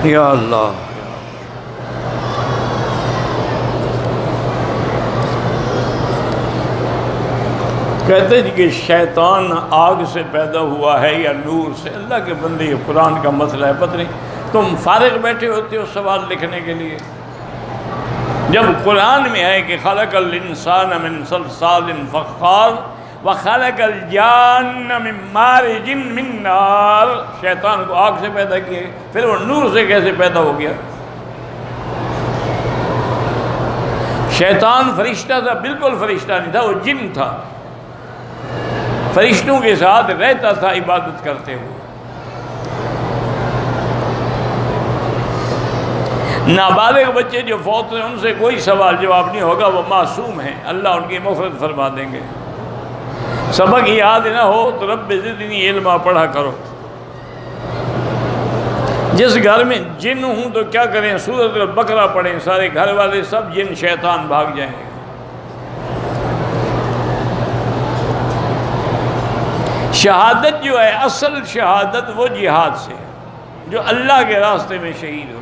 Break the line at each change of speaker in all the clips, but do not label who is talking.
یا اللہ. کہتے ہیں کہ شیطان آگ سے پیدا ہوا ہے یا نور سے. اللہ کے بندے یہ قرآن کا مسئلہ ہے، پتہ نہیں تم فارغ بیٹھے ہوتے ہو سوال لکھنے کے لیے. جب قرآن میں ہے کہ خلق الانسان من صلصال فخار وخلق الجان من مارج من نار، شیطان کو آگ سے پیدا کیا، پھر وہ نور سے کیسے پیدا ہو گیا؟ شیطان فرشتہ تھا؟ بالکل فرشتہ نہیں تھا، وہ جن تھا، فرشتوں کے ساتھ رہتا تھا عبادت کرتے ہوئے. نابالغ بچے جو فوت ہیں ان سے کوئی سوال جواب نہیں ہوگا، وہ معصوم ہیں، اللہ ان کی مغفرت فرما دیں گے. سبق یاد نہ ہو تو رب زدنی علما پڑھا کرو. جس گھر میں جن ہوں تو کیا کریں؟ سورۃ البقرہ پڑھیں، سارے گھر والے سب جن شیطان بھاگ جائیں گے. شہادت جو ہے، اصل شہادت وہ جہاد سے، جو اللہ کے راستے میں شہید ہو.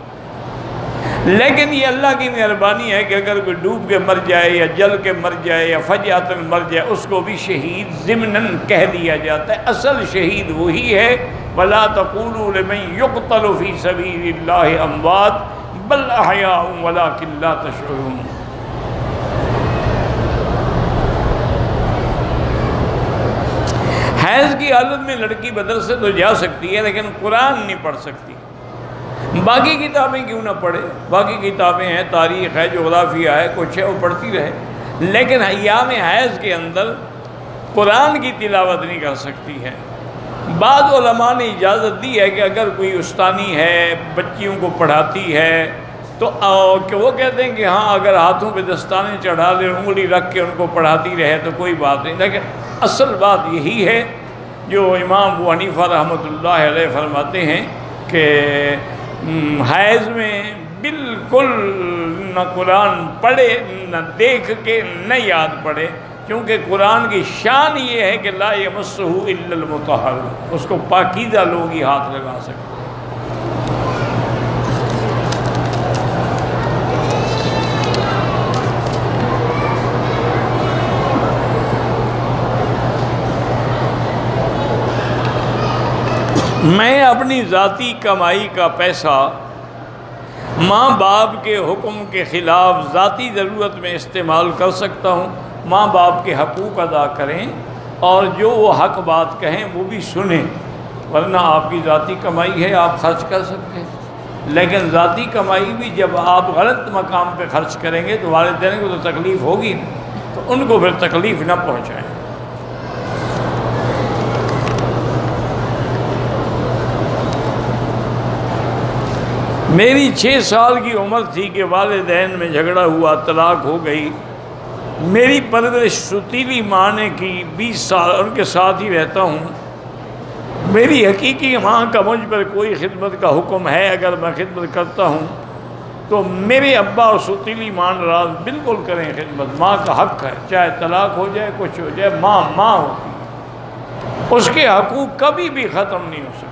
لیکن یہ اللہ کی مہربانی ہے کہ اگر کوئی ڈوب کے مر جائے یا جل کے مر جائے یا فجأتاً مر جائے، اس کو بھی شہید ضمناً کہہ دیا جاتا ہے. اصل شہید وہی ہے. وَلَا تَقُولُوا لِمَن يُقْتَلُ فِي سَبِيلِ اللَّهِ أَمْوَاتٌ بَلْ أَحْيَاءٌ وَلَٰكِن لَّا تَشْعُرُونَ. حیض کی حالت میں لڑکی مدرسے تو جا سکتی ہے لیکن قرآن نہیں پڑھ سکتی. باقی کتابیں کیوں نہ پڑھے؟ باقی کتابیں ہیں، تاریخ ہے، جغرافیہ ہے، کچھ ہے، وہ پڑھتی رہے. لیکن ایام حیض کے اندر قرآن کی تلاوت نہیں کر سکتی ہے. بعض علماء نے اجازت دی ہے کہ اگر کوئی استانی ہے، بچیوں کو پڑھاتی ہے تو کہ وہ کہتے ہیں کہ ہاں اگر ہاتھوں پہ دستانے چڑھا لے، انگلی رکھ کے ان کو پڑھاتی رہے تو کوئی بات نہیں. لیکن اصل بات یہی ہے جو امام ابو حنیفہ رحمۃ اللہ علیہ فرماتے ہیں کہ حیض میں بالکل نہ قرآن پڑھے، نہ دیکھ کے، نہ یاد پڑھے، کیونکہ قرآن کی شان یہ ہے کہ لا یمسہ الا المطہر، اس کو پاکیزہ لوگ ہی ہاتھ لگا سکتے. میں اپنی ذاتی کمائی کا پیسہ ماں باپ کے حکم کے خلاف ذاتی ضرورت میں استعمال کر سکتا ہوں. ماں باپ کے حقوق ادا کریں اور جو وہ حق بات کہیں وہ بھی سنیں، ورنہ آپ کی ذاتی کمائی ہے، آپ خرچ کر سکتے ہیں. لیکن ذاتی کمائی بھی جب آپ غلط مقام پہ خرچ کریں گے تو والدین کو تو تکلیف ہوگی، تو ان کو پھر تکلیف نہ پہنچائیں. میری 6 سال کی عمر تھی کہ والدین میں جھگڑا ہوا، طلاق ہو گئی. میری پرورش ستیلی ماں نے کی، 20 سال ان کے ساتھ ہی رہتا ہوں. میری حقیقی ماں کا مجھ پر کوئی خدمت کا حکم ہے؟ اگر میں خدمت کرتا ہوں تو میرے ابا اور ستیلی ماں ناراض بالکل کریں خدمت. ماں کا حق ہے، چاہے طلاق ہو جائے، کچھ ہو جائے، ماں ماں ہوتی ہے، اس کے حقوق کبھی بھی ختم نہیں ہو سکتے.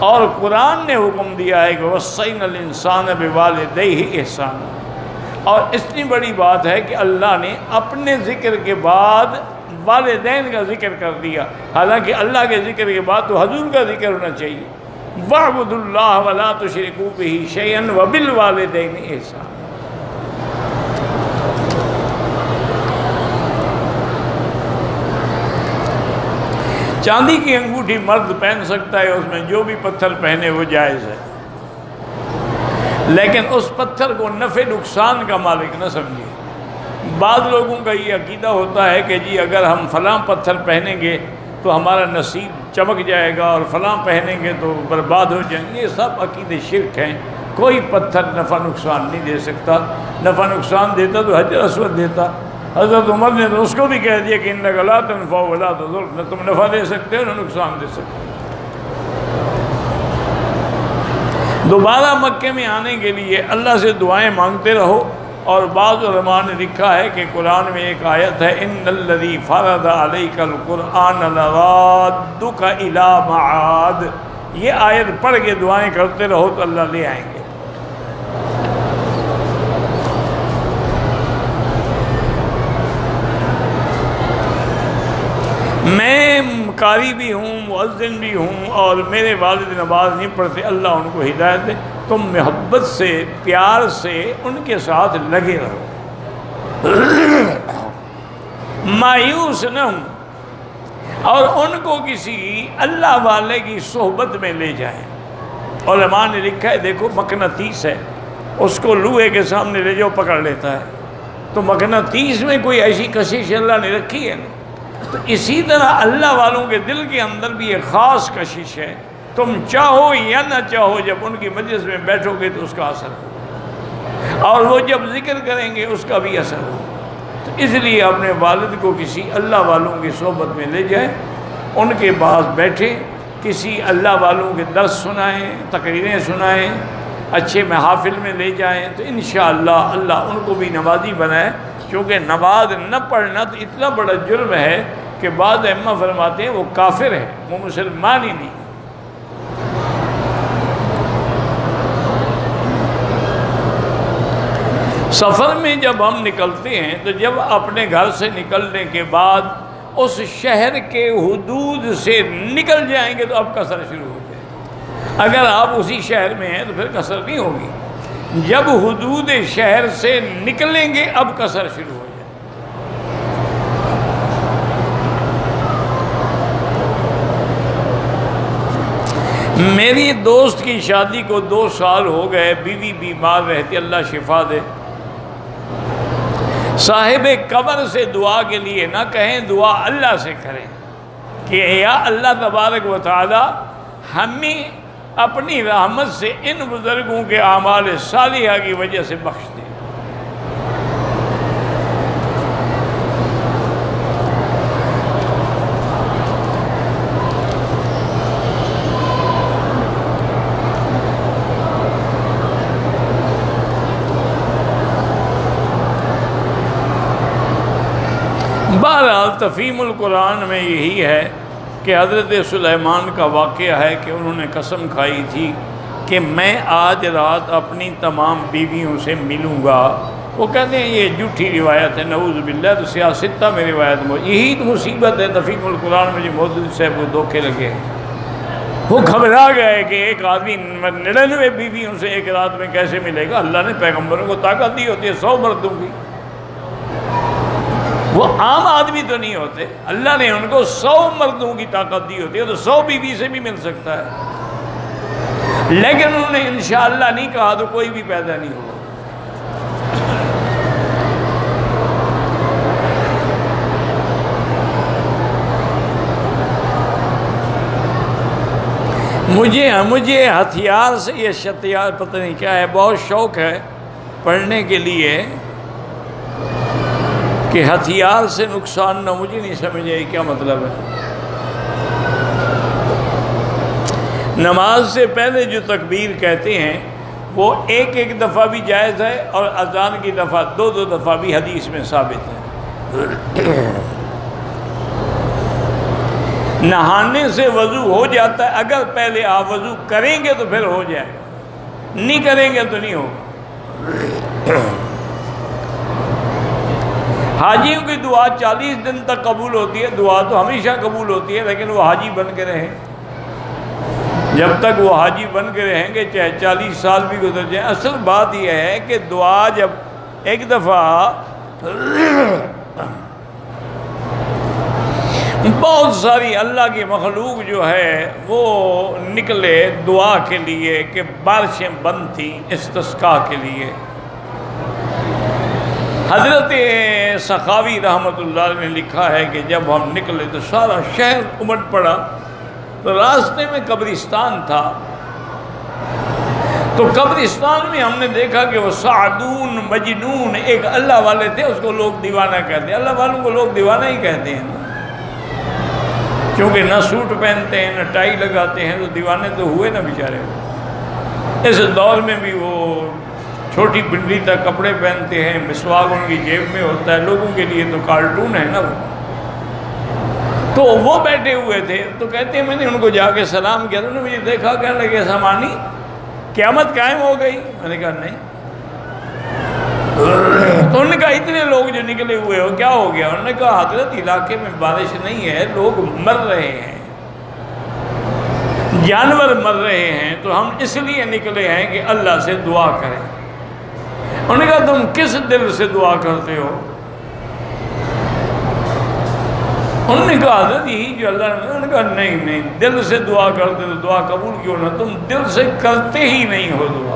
اور قرآن نے حکم دیا ہے کہ وَصَّيْنَا الْإِنسَانَ بِوَالِدَيْهِ إِحْسَانًا. اور اتنی بڑی بات ہے کہ اللہ نے اپنے ذکر کے بعد والدین کا ذکر کر دیا، حالانکہ اللہ کے ذکر کے بعد تو حضور کا ذکر ہونا چاہیے. وَاعْبُدُوا اللَّهَ وَلَا تُشْرِكُوا بِهِ شَيْئًا وَبِالْوَالِدَيْنِ إِحْسَانًا. چاندی کی انگوٹھی مرد پہن سکتا ہے، اس میں جو بھی پتھر پہنے وہ جائز ہے، لیکن اس پتھر کو نفع نقصان کا مالک نہ سمجھے. بعض لوگوں کا یہ عقیدہ ہوتا ہے کہ جی اگر ہم فلاں پتھر پہنیں گے تو ہمارا نصیب چمک جائے گا اور فلاں پہنیں گے تو برباد ہو جائیں گے. یہ سب عقیدے شرک ہیں. کوئی پتھر نفع نقصان نہیں دے سکتا. نفع نقصان دیتا تو حجر اسود دیتا. حضرت عمر نے تو اس کو بھی کہہ دیا کہ انک لا تنفع ولا تضر، نہ تم نفع دے سکتے ہو نہ نقصان دے سکتے. دوبارہ مکے میں آنے کے لیے اللہ سے دعائیں مانگتے رہو. اور بعض علماء نے لکھا ہے کہ قرآن میں ایک آیت ہے ان الذی فرض علیک القرآن لرادک الی معاد، یہ آیت پڑھ کے دعائیں کرتے رہو تو اللہ لے آئیں گے۔ میں قاری بھی ہوں، مؤذن بھی ہوں، اور میرے والد نماز نہیں پڑھتے، اللہ ان کو ہدایت دے۔ تم محبت سے، پیار سے ان کے ساتھ لگے رہو، مایوس نہ ہوں، اور ان کو کسی اللہ والے کی صحبت میں لے جائیں۔ علماء نے لکھا ہے، دیکھو مقناطیس ہے، اس کو لوہے کے سامنے لے جاؤ پکڑ لیتا ہے، تو مقناطیس میں کوئی ایسی کشش اللہ نے رکھی ہے نا، تو اسی طرح اللہ والوں کے دل کے اندر بھی ایک خاص کشش ہے، تم چاہو یا نہ چاہو جب ان کی مجلس میں بیٹھو گے تو اس کا اثر ہو، اور وہ جب ذکر کریں گے اس کا بھی اثر ہو۔ تو اس لیے اپنے والد کو کسی اللہ والوں کی صحبت میں لے جائیں، ان کے پاس بیٹھیں، کسی اللہ والوں کے درس سنائیں، تقریریں سنائیں، اچھے محافل میں لے جائیں، تو انشاءاللہ اللہ ان کو بھی نمازی بنائے۔ کیونکہ نماز نہ پڑھنا تو اتنا بڑا جرم ہے کہ بعض ائمہ فرماتے ہیں وہ کافر ہے، وہ مسلمان ہی نہیں۔ سفر میں جب ہم نکلتے ہیں تو جب اپنے گھر سے نکلنے کے بعد اس شہر کے حدود سے نکل جائیں گے تو اب قصر شروع ہو جائے۔ اگر آپ اسی شہر میں ہیں تو پھر قصر نہیں ہوگی، جب حدود شہر سے نکلیں گے اب قصر شروع ہو جائے۔ میری دوست کی شادی کو 2 سال ہو گئے، بیوی بیمار رہتی، اللہ شفا دے۔ صاحب قبر سے دعا کے لیے نہ کہیں، دعا اللہ سے کریں کہ یا اللہ تبارک و تعالی ہمیں اپنی رحمت سے ان بزرگوں کے اعمال صالحہ کی وجہ سے بخش دے۔ بہرحال تفہیم القرآن میں یہی ہے کہ حضرت سلیمان کا واقعہ ہے کہ انہوں نے قسم کھائی تھی کہ میں آج رات اپنی تمام بیویوں سے ملوں گا۔ وہ کہتے ہیں یہ جھوٹی روایت ہے، نعوذ باللہ، تو سیاستہ میں روایت میں یہی تو مصیبت ہے تفہیم القرآن میں جو مودودی صاحب کو دھوکے لگے ہیں۔ وہ گھبرا گئے کہ ایک آدمی 99 بیویوں سے ایک رات میں کیسے ملے گا؟ اللہ نے پیغمبروں کو طاقت دی ہوتی ہے 100 مردوں کی، وہ عام آدمی تو نہیں ہوتے، اللہ نے ان کو 100 مردوں کی طاقت دی ہوتی ہے، تو 100 بیوی سے بھی مل سکتا ہے، لیکن انہوں نے انشاءاللہ نہیں کہا تو کوئی بھی پیدا نہیں ہوگا۔ مجھے ہتھیار سے یہ شتیار پتہ نہیں کیا ہے، بہت شوق ہے پڑھنے کے لیے کہ ہتھیار سے نقصان نہ، مجھے نہیں سمجھ آئی کیا مطلب ہے۔ نماز سے پہلے جو تکبیر کہتے ہیں وہ ایک دفعہ بھی جائز ہے، اور اذان کی دفعہ 2 دفعہ بھی حدیث میں ثابت ہے۔ نہانے سے وضو ہو جاتا ہے، اگر پہلے آپ وضو کریں گے تو پھر ہو جائے گا، نہیں کریں گے تو نہیں ہوگا۔ حاجیوں کی دعا 40 دن تک قبول ہوتی ہے، دعا تو ہمیشہ قبول ہوتی ہے، لیکن وہ حاجی بن کے رہیں، جب تک وہ حاجی بن کے رہیں گے چاہے 40 سال بھی گزر جائیں۔ اصل بات یہ ہے کہ دعا جب ایک دفعہ بہت ساری اللہ کی مخلوق جو ہے وہ نکلے دعا کے لیے کہ بارشیں بند تھیں استسقاء کے لیے۔ حضرت سخاوی رحمۃ اللہ علیہ نے لکھا ہے کہ جب ہم نکلے تو سارا شہر امٹ پڑا، تو راستے میں قبرستان تھا، تو قبرستان میں ہم نے دیکھا کہ وہ سعدون مجنون ایک اللہ والے تھے، اس کو لوگ دیوانہ کہتے ہیں۔ اللہ والوں کو لوگ دیوانہ ہی کہتے ہیں، کیونکہ نہ سوٹ پہنتے ہیں نہ ٹائی لگاتے ہیں، تو دیوانے تو ہوئے نا بیچارے۔ اس دور میں بھی وہ چھوٹی پنڈلی تک کپڑے پہنتے ہیں، مسواک ان کی جیب میں ہوتا ہے، لوگوں کے لیے تو کارٹون ہے نا وہ۔ تو وہ بیٹھے ہوئے تھے، تو کہتے ہیں میں نے ان کو جا کے سلام کیا، تو انہوں نے مجھے دیکھا، کہنے لگے سامانی قیامت قائم ہو گئی؟ میں نے کہا نہیں۔ تو انہوں نے کہا اتنے لوگ جو نکلے ہوئے ہو کیا ہو گیا؟ انہوں نے کہا حضرت علاقے میں بارش نہیں ہے، لوگ مر رہے ہیں، جانور مر رہے ہیں، تو ہم اس لیے نکلے ہیں کہ اللہ سے دعا کریں۔ انہوں نے کہا تم کس دل سے دعا کرتے ہو؟ انہوں نے کہا حضرت یہی جو اللہ نے، انہوں نے کہا نہیں دل سے دعا کرتے تو دعا قبول کیوں نہ؟ تم دل سے کرتے ہی نہیں ہو دعا،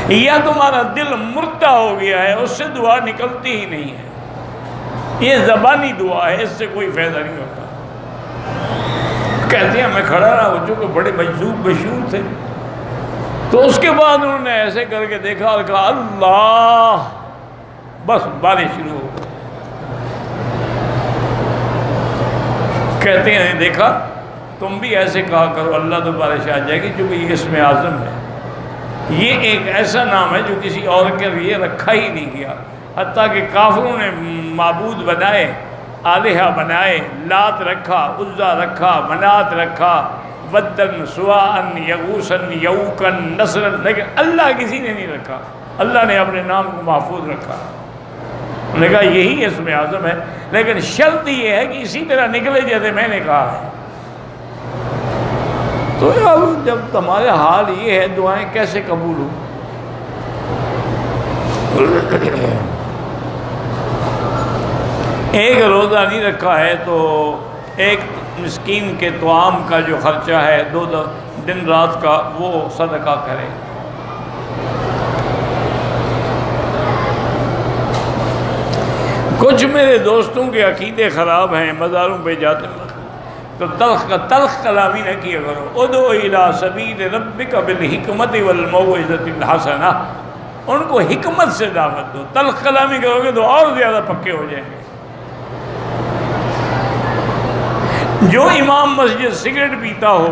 یا تمہارا دل مردہ ہو گیا ہے، اس سے دعا نکلتی ہی نہیں ہے، یہ زبانی دعا ہے، اس سے کوئی فائدہ نہیں ہوتا۔ کہتے ہیں میں کھڑا رہا ہوں، چونکہ بڑے مجذوب مشہور تھے، تو اس کے بعد انہوں نے ایسے کر کے دیکھا اور کہا اللہ، بس بارش شروع ہو گئی۔ کہتے ہیں دیکھا تم بھی ایسے کہا کرو اللہ تو بارش آ جائے گی، چونکہ یہ اسم اعظم ہے، یہ ایک ایسا نام ہے جو کسی اور کے لیے رکھا ہی نہیں گیا، حتیٰ کہ کافروں نے معبود بنائے، آلہہ بنائے، لات رکھا، عزا رکھا، منات رکھا، ودن، سواعن، یغوثن، یعوقن، نصرن، لیکن اللہ کسی نے نہیں رکھا، اللہ نے اپنے نام کو محفوظ رکھا۔ انہوں نے کہا یہی اسم اعظم ہے، لیکن شرط یہ ہے کہ اسی طرح نکلے جیسے میں نے کہا ہے۔ تو اب جب تمہارے حال یہ ہے دعائیں کیسے قبول ہوں؟ ایک روزہ نہیں رکھا ہے تو ایک مسکین کے طعام کا جو خرچہ ہے 2 دن رات کا وہ صدقہ کرے۔ کچھ میرے دوستوں کے عقیدے خراب ہیں، مزاروں پہ جاتے ہیں تو تلخ کلامی نہ کیا کرو، ادعو الی سبیل ربک بالحکمت والموعظۃ الحسنہ، ان کو حکمت سے دعوت دو، تلخ کلامی کرو گے تو اور زیادہ پکے ہو جائیں گے۔ جو امام مسجد سگریٹ پیتا ہو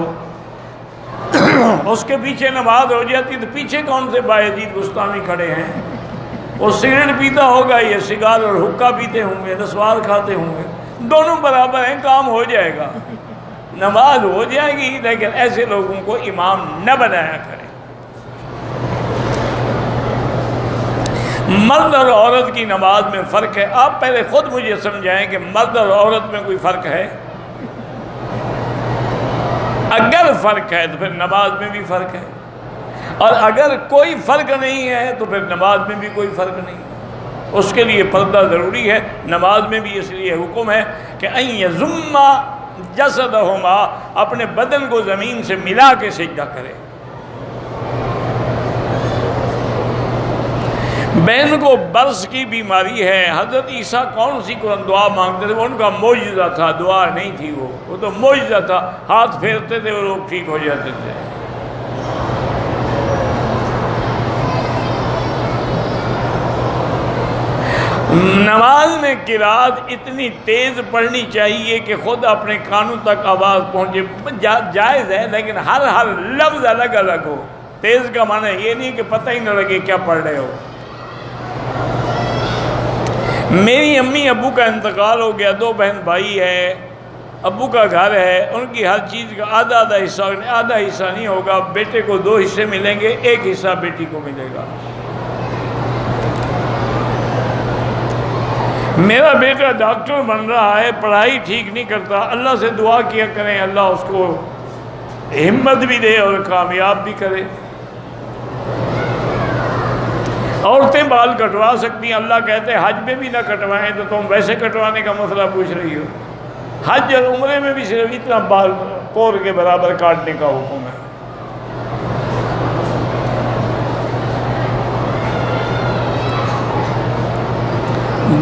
اس کے پیچھے نماز ہو جاتی تو پیچھے کون سے باعزید گستامی کھڑے ہیں؟ وہ سگریٹ پیتا ہوگا، یہ سگار اور حقہ پیتے ہوں گے، نسوار کھاتے ہوں گے، دونوں برابر ہیں، کام ہو جائے گا، نماز ہو جائے گی، لیکن ایسے لوگوں کو امام نہ بنایا کریں۔ مرد اور عورت کی نماز میں فرق ہے، آپ پہلے خود مجھے سمجھائیں کہ مرد اور عورت میں کوئی فرق ہے؟ اگر فرق ہے تو پھر نماز میں بھی فرق ہے، اور اگر کوئی فرق نہیں ہے تو پھر نماز میں بھی کوئی فرق نہیں ہے۔ اس کے لیے پردہ ضروری ہے، نماز میں بھی اس لیے حکم ہے کہ ان یضم جسدہما، اپنے بدن کو زمین سے ملا کے سجدہ کرے۔ بہن کو برس کی بیماری ہے، حضرت عیسیٰ کون سی قرآن دعا مانگتے تھے؟ وہ ان کا معجزہ تھا، دعا نہیں تھی، وہ تو معجزہ تھا، ہاتھ پھیرتے تھے وہ لوگ ٹھیک ہو جاتے تھے۔ نماز میں قرات اتنی تیز پڑھنی چاہیے کہ خود اپنے کانوں تک آواز پہنچے، جائز ہے، لیکن ہر لفظ الگ الگ ہو۔ تیز کا معنی یہ نہیں کہ پتہ ہی نہ لگے کیا پڑھ رہے ہو۔ میری امی ابو کا انتقال ہو گیا، 2 بہن بھائی ہے، ابو کا گھر ہے، ان کی ہر چیز کا آدھا حصہ، آدھا حصہ نہیں ہوگا، بیٹے کو 2 حصے ملیں گے، 1 حصہ بیٹی کو ملے گا۔ میرا بیٹا ڈاکٹر بن رہا ہے، پڑھائی ٹھیک نہیں کرتا، اللہ سے دعا کیا کریں اللہ اس کو ہمت بھی دے اور کامیاب بھی کرے۔ عورتیں بال کٹوا سکتی ہیں، اللہ کہتے ہیں حج میں بھی نہ کٹوائیں، تو تم ویسے کٹوانے کا مسئلہ پوچھ رہی ہو؟ حج اور عمرے میں بھی صرف اتنا بال کور کے برابر کاٹنے کا حکم ہے۔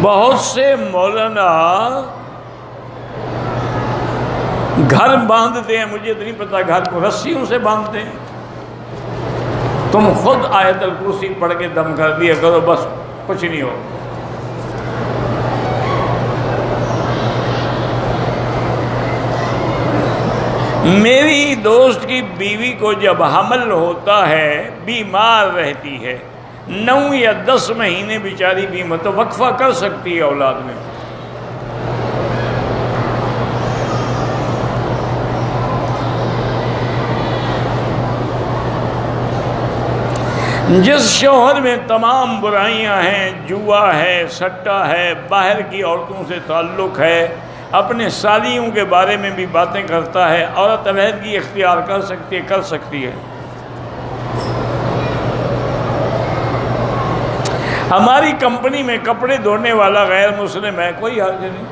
بہت سے مولانا گھر باندھتے ہیں، مجھے تو نہیں پتا، گھر کو رسیوں سے باندھتے ہیں۔ تم خود آیت الکرسی پڑھ کے دم کر دیا کرو، بس کچھ نہیں ہو۔ میری دوست کی بیوی کو جب حمل ہوتا ہے بیمار رہتی ہے، 9 یا 10 مہینے بیچاری بیمار، تو وقفہ کر سکتی ہے اولاد میں؟ جس شوہر میں تمام برائیاں ہیں، جوا ہے، سٹا ہے، باہر کی عورتوں سے تعلق ہے، اپنے سالیوں کے بارے میں بھی باتیں کرتا ہے، عورت علیحدگی اختیار کر سکتی ہے۔ ہماری کمپنی میں کپڑے دھونے والا غیر مسلم ہے، کوئی حرج نہیں،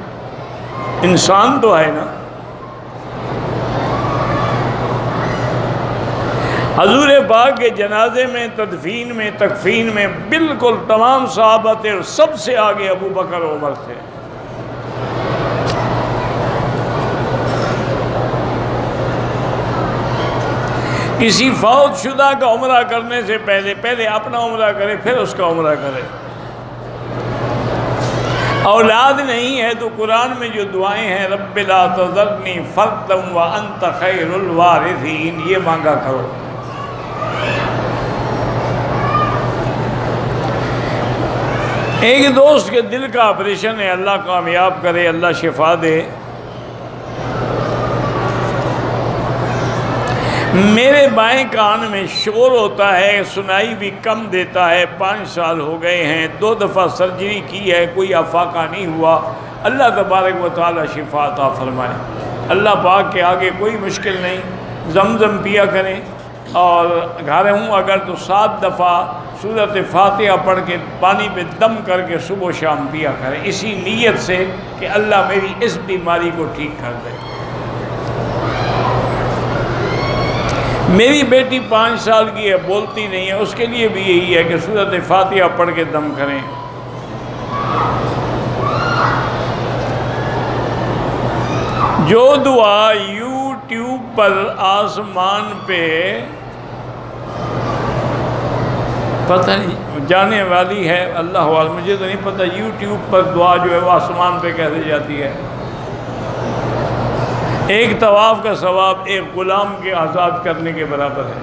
انسان تو ہے نا۔ حضور پاک کے جنازے میں، تدفین میں، تکفین میں بالکل تمام صحابہ تھے اور سب سے آگے ابو بکر و عمر تھے۔ کسی فوت شدہ کا عمرہ کرنے سے پہلے اپنا عمرہ کرے، پھر اس کا عمرہ کرے۔ اولاد نہیں ہے تو قرآن میں جو دعائیں ہیں، رب لا تذرنی فردا وانت خیر الوارثین، یہ مانگا کرو۔ ایک دوست کے دل کا آپریشن ہے، اللہ کامیاب کرے، اللہ شفا دے۔ میرے بائیں کان میں شور ہوتا ہے، سنائی بھی کم دیتا ہے، 5 سال ہو گئے ہیں، 2 دفعہ سرجری کی ہے، کوئی افاقہ نہیں ہوا۔ اللہ تبارک و تعالی شفا عطا فرمائے۔ اللہ پاک کے آگے کوئی مشکل نہیں، زمزم پیا کریں، اور گھر ہوں اگر تو 7 دفعہ سورۃ فاتحہ پڑھ کے پانی پہ دم کر کے صبح و شام پیا کریں، اسی نیت سے کہ اللہ میری اس بیماری کو ٹھیک کر دے۔ میری بیٹی 5 سال کی ہے، بولتی نہیں ہے، اس کے لیے بھی یہی ہے کہ سورۃ فاتحہ پڑھ کے دم کریں۔ جو دعا یوٹیوب پر آسمان پہ پتہ نہیں جانے والی ہے، اللہ عالم، مجھے تو نہیں پتہ یوٹیوب پر دعا جو ہے وہ آسمان پہ کیسے جاتی ہے۔ ایک طواف کا ثواب ایک غلام کے آزاد کرنے کے برابر ہے۔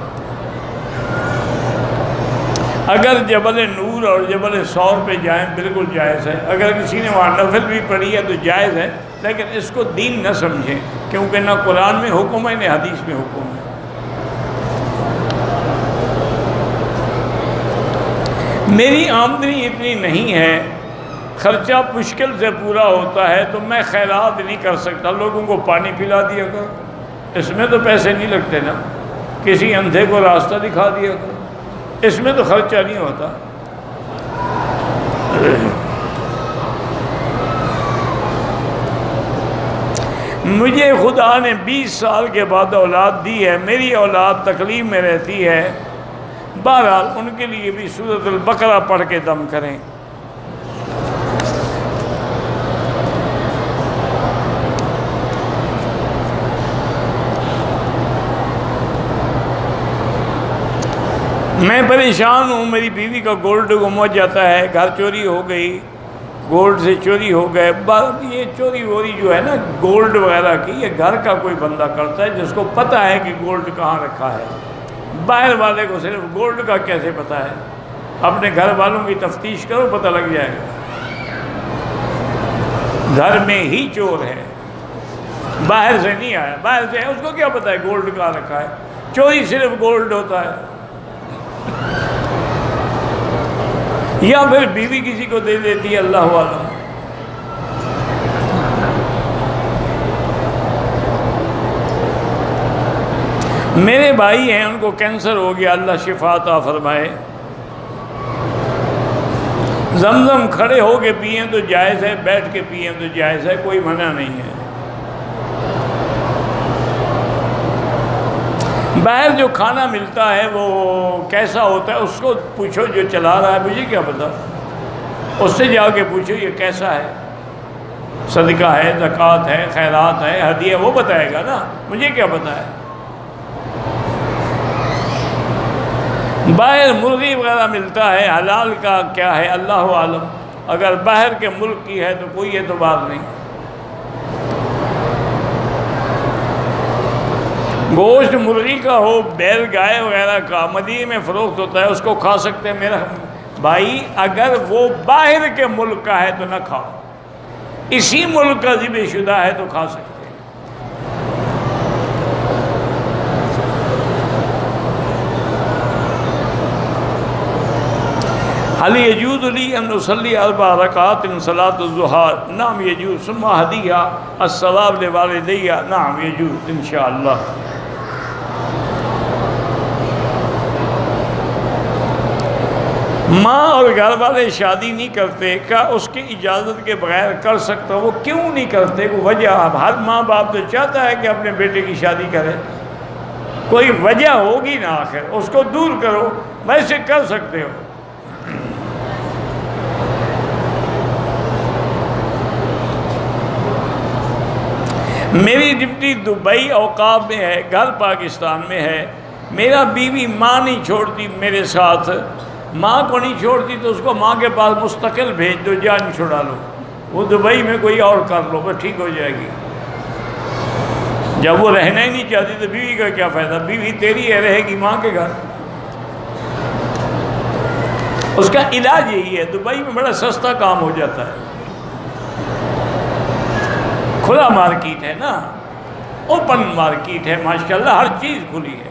اگر جبل نور اور جبل ثور پہ جائیں بالکل جائز ہے، اگر کسی نے وہاں نفل بھی پڑھی ہے تو جائز ہے، لیکن اس کو دین نہ سمجھیں، کیونکہ نہ قرآن میں حکم ہے نہ حدیث میں حکم ہے۔ میری آمدنی اتنی نہیں ہے، خرچہ مشکل سے پورا ہوتا ہے، تو میں خیرات نہیں کر سکتا، لوگوں کو پانی پلا دیا کرو، اس میں تو پیسے نہیں لگتے نا، کسی اندھے کو راستہ دکھا دیا کرو، اس میں تو خرچہ نہیں ہوتا۔ مجھے خدا نے 20 سال کے بعد اولاد دی ہے، میری اولاد تکلیف میں رہتی ہے، بہرحال ان کے لیے بھی سورۃ البقرہ پڑھ کے دم کریں۔ میں پریشان ہوں، میری بیوی کا گولڈ گم ہو جاتا ہے، گھر چوری ہو گئی، گولڈ سے چوری ہو گئے۔ یہ چوری ووری جو ہے نا گولڈ وغیرہ کی، یہ گھر کا کوئی بندہ کرتا ہے جس کو پتہ ہے کہ گولڈ کہاں رکھا ہے، باہر والے کو صرف گولڈ کا کیسے پتہ ہے؟ اپنے گھر والوں کی تفتیش کرو، پتہ لگ جائے گا۔ گھر میں ہی چور ہے، باہر سے نہیں آیا، باہر سے ہے، اس کو کیا پتہ ہے گولڈ کہاں رکھا ہے؟ چوری صرف گولڈ ہوتا ہے، یا پھر بیوی کسی کو دے دیتی ہے، اللہ عالم۔ میرے بھائی ہیں، ان کو کینسر ہو گیا، اللہ شفا عطا فرمائے۔ زمزم کھڑے ہو کے پئیں تو جائز ہے، بیٹھ کے پئیں تو جائز ہے، کوئی منع نہیں ہے۔ باہر جو کھانا ملتا ہے وہ کیسا ہوتا ہے، اس کو پوچھو جو چلا رہا ہے، مجھے کیا پتا، اس سے جا کے پوچھو یہ کیسا ہے، صدقہ ہے، زکوٰۃ ہے، خیرات ہے، ہدیہ، وہ بتائے گا نا، مجھے کیا پتا ہے۔ باہر مرغی وغیرہ ملتا ہے، حلال کا کیا ہے اللہ عالم، اگر باہر کے ملک کی ہے تو کوئی اعتبار نہیں۔ گوشت مرغی کا ہو، بیل گائے وغیرہ کا مدینے میں فروخت ہوتا ہے، اس کو کھا سکتے ہیں میرا بھائی، اگر وہ باہر کے ملک کا ہے تو نہ کھاؤ، اسی ملک کا ذبح شدہ ہے تو کھا سکتے ہیں۔ حل یجوز لی ان اصلی 4 رکعات صلاۃ الضحی؟ نعم یجوز. ثم ہدیہ الثواب لوالدیہ؟ نعم یجوز انشاءاللہ. ماں اور گھر والے شادی نہیں کرتے، کیا اس کی اجازت کے بغیر کر سکتا؟ وہ کیوں نہیں کرتے؟ کوئی وجہ؟ ہر ماں باپ تو چاہتا ہے کہ اپنے بیٹے کی شادی کرے، کوئی وجہ ہوگی نا آخر، اس کو دور کرو. ویسے کر سکتے ہو. میری ڈپٹی دبئی اوقاف میں ہے، گھر پاکستان میں ہے. میرا بیوی ماں نہیں چھوڑتی میرے ساتھ. ماں کو نہیں چھوڑتی تو اس کو ماں کے پاس مستقل بھیج دو، جان چھڑا لو، وہ دبئی میں کوئی اور کر لو، بس ٹھیک ہو جائے گی. جب وہ رہنا ہی نہیں چاہتی تو بیوی کا کیا فائدہ؟ بیوی تیری ہے، رہے گی ماں کے گھر. اس کا علاج یہی ہے. دبئی میں بڑا سستا کام ہو جاتا ہے، کھلا مارکیٹ ہے نا، اوپن مارکیٹ ہے ماشاءاللہ، ہر چیز کھلی ہے.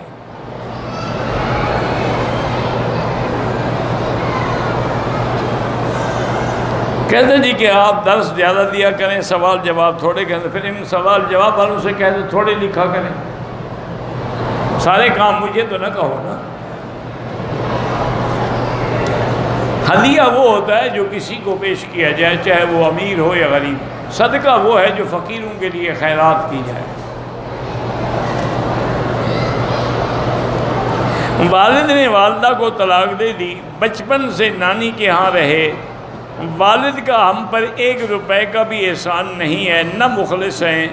کہتے جی کہ آپ درس زیادہ دیا کریں، سوال جواب تھوڑے کریں. پھر ان سوال جواب والوں سے کہتے تھوڑے لکھا کریں. سارے کام مجھے تو نہ کہو نا. ہدیہ وہ ہوتا ہے جو کسی کو پیش کیا جائے، چاہے وہ امیر ہو یا غریب. صدقہ وہ ہے جو فقیروں کے لیے خیرات کی جائے. والد نے والدہ کو طلاق دے دی، بچپن سے نانی کے ہاں رہے. والد کا ہم پر 1 روپے کا بھی احسان نہیں ہے، نہ مخلص ہیں.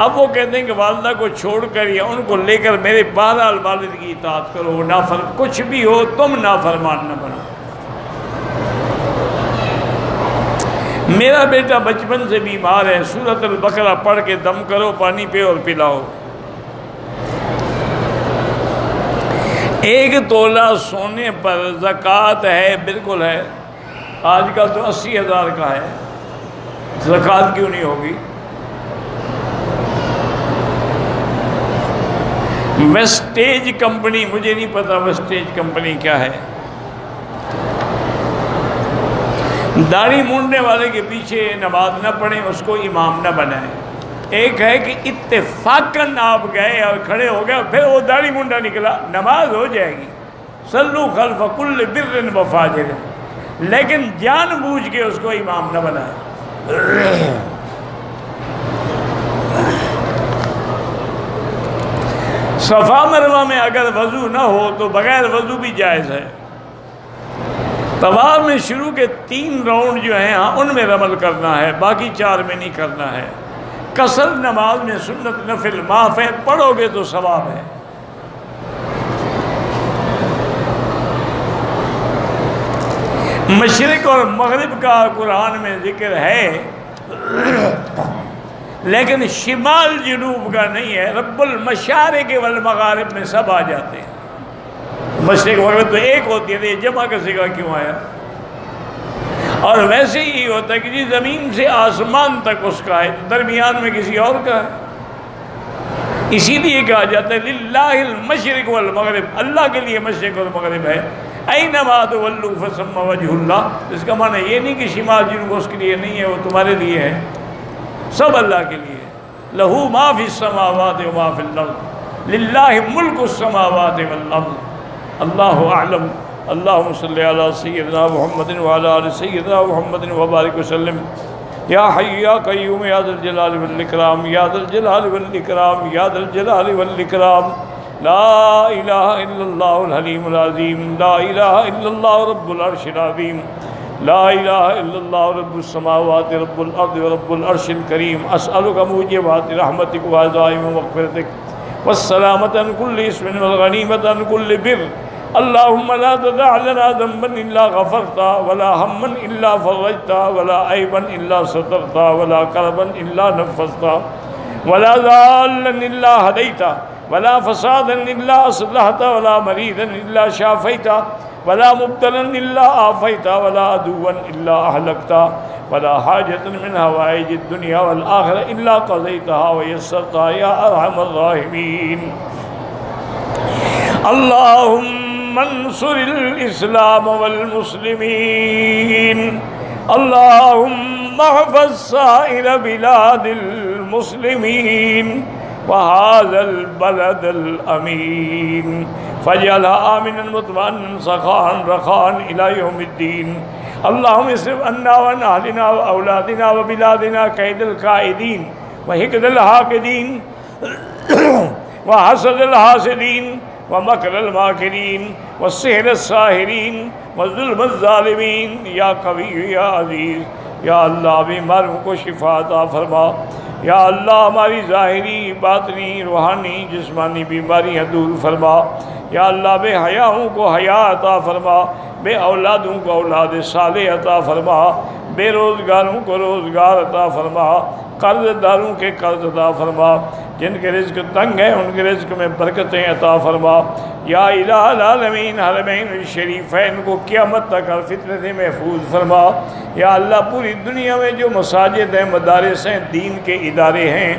اب وہ کہتے ہیں کہ والدہ کو چھوڑ کر یا ان کو لے کر میرے بہرحال والد کی اطاعت کرو، کچھ بھی ہو تم نافرمان نہ بنو. میرا بیٹا بچپن سے بیمار ہے، سورۃ البقرہ پڑھ کے دم کرو، پانی پہ اور پلاؤ. 1 تولہ سونے پر زکوٰۃ ہے؟ بالکل ہے. آج کل تو 80,000 کا ہے، زکوٰۃ کیوں نہیں ہوگی؟ ویسٹیج کمپنی، مجھے نہیں پتا ویسٹیج کمپنی کیا ہے. داڑھی مونڈنے والے کے پیچھے نماز نہ پڑھیں، اس کو امام نہ بنائیں. ایک ہے کہ اتفاقاً آپ گئے اور کھڑے ہو گئے، پھر وہ داڑھی مونڈا نکلا، نماز ہو جائے گی. صلو خلف کل بر و فاجر، لیکن جان بوجھ کے اس کو امام نہ بنائے. صفا مروہ میں اگر وضو نہ ہو تو بغیر وضو بھی جائز ہے. طواف میں شروع کے 3 راؤنڈ جو ہیں ان میں رمل کرنا ہے، باقی 4 میں نہیں کرنا ہے. قصر نماز میں سنت نفل معاف ہے، پڑھو گے تو ثواب ہے. مشرق اور مغرب کا قرآن میں ذکر ہے، لیکن شمال جنوب کا نہیں ہے. رب المشارق والمغارب میں سب آ جاتے ہیں. مشرق مغرب تو ایک ہوتی ہے، یہ جمع کا صیغہ کیوں آیا؟ اور ویسے ہی ہوتا ہے کہ جی زمین سے آسمان تک اس کا ہے، درمیان میں کسی اور کا ہے. اسی لیے کہا جاتا ہے للہ المشرق والمغرب، اللہ کے لیے مشرق اور مغرب ہے. اینما تولوا فثم وجہ اللہ. اس کا معنی یہ نہیں کہ شمال جنوب اس کے لیے نہیں ہے، وہ تمہارے لیے ہے، سب اللہ کے لیے. لہو ما فی السماوات و ما فی الارض، للہ ملک السماوات والارض. اللہ اعلم. اللہم صلی علی سیدنا محمد وعلی آل سیدنا محمد وبارک وسلم. یا حی یا قیوم یا ذا الجلال والاکرام، یا ذا الجلال والاکرام، یا ذا الجلال والاکرام. لا الہ الا اللہ الحلیم العظیم، لا الہ الا اللہ رب العرش العظیم، لا الہ الا اللہ رب السماوات رب الارض ورب العرش الکریم. اسألک موجبات رحمتک وعزائم مغفرتک والسلامة عن كل اسم والغنیمة عن كل بر. اللہم لا تدع لنا ذنبا الا غفرتا، ولا ہما الا فرجتا، ولا عیبا الا سترتا، ولا کربا الا نفذتا، ولا ضالا الا ہدیتا، ولا فسادا الا اصلحتا، ولا مريضا الا شافيتا، ولا مبتلا الا عافيتا، ولا عدوا الا اهلكتا، ولا حاجة من حوائج الدنيا والآخرة الا قضيتها ويسرتها يا ارحم الراحمين. اللهم اللهم انصر الإسلام والمسلمين اللهم احفظ سائر بلاد المسلمين وهذا البلد الأمين فاجعلها آمنا مطمئنا سخاء رخاء إلى يوم الدين اللهم اصرف عنا وعن أهلنا وأولادنا وبلادنا كيد الكائدين وحقد الحاقدين وحسد الحاسدين ومكر الماكرين والسحر الساحرين وظلم الظالمين یا قوی یا عزیز یا اللہ بیماروں کو شفا عطا فرما یا اللہ ہماری ظاہری باطنی روحانی جسمانی بیماریاں دور فرما یا اللہ بے حیاؤں کو حیا عطا فرما بے اولادوں کو اولاد صالح عطا فرما بے روزگاروں کو روزگار عطا فرما قرض داروں کے قرض عطا فرما جن کے رزق تنگ ہیں ان کے رزق میں برکتیں عطا فرما یا الہ العالمین حرمین الشریفین کو قیامت تک ہر فتنہ سے محفوظ فرما یا اللہ پوری دنیا میں جو مساجد ہیں مدارس ہیں دین کے ادارے ہیں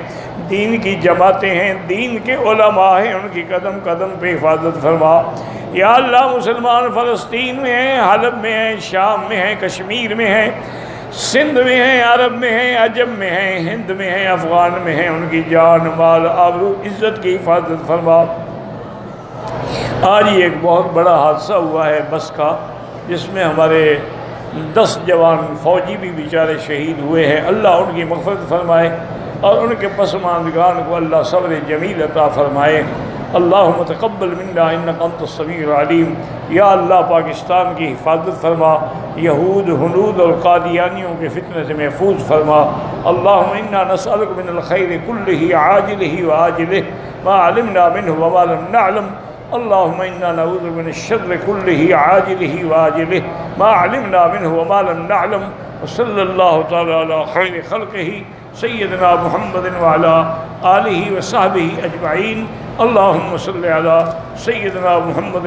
دین کی جماعتیں ہیں دین کے علماء ہیں ان کی قدم قدم پہ حفاظت فرما یا اللہ مسلمان فلسطین میں ہیں حلب میں ہیں شام میں ہیں کشمیر میں ہیں سندھ میں ہیں عرب میں ہیں عجم میں ہیں ہند میں ہیں افغان میں ہیں ان کی جان مال آبرو عزت کی حفاظت فرما آج یہ ایک بہت بڑا حادثہ ہوا ہے بس کا جس میں ہمارے 10 جوان فوجی بھی بیچارے شہید ہوئے ہیں اللہ ان کی مغفرت فرمائے اور ان کے پسماندگان کو اللہ صبر جمیل عطا فرمائے اللہم تقبل منا انک انت السمیع العلیم یا اللہ پاکستان کی حفاظت فرما یہود ہنود اور قادیانیوں کے فتنہ سے محفوظ فرما اللہم انا نسألک من الخیر کلہ عاجلہ وآجلہ ما علمنا منہ وما لم نعلم اللہم انا نعوذ من الشر کلہ عاجلہ وآجلہ ما علمنا منہ وما لم نعلم وصلی اللہ تعالی علی خیر خلقہ سیدنا محمد وعلا آلہ وصحبہ اجمعین اللہم صلی علی سیدنا محمد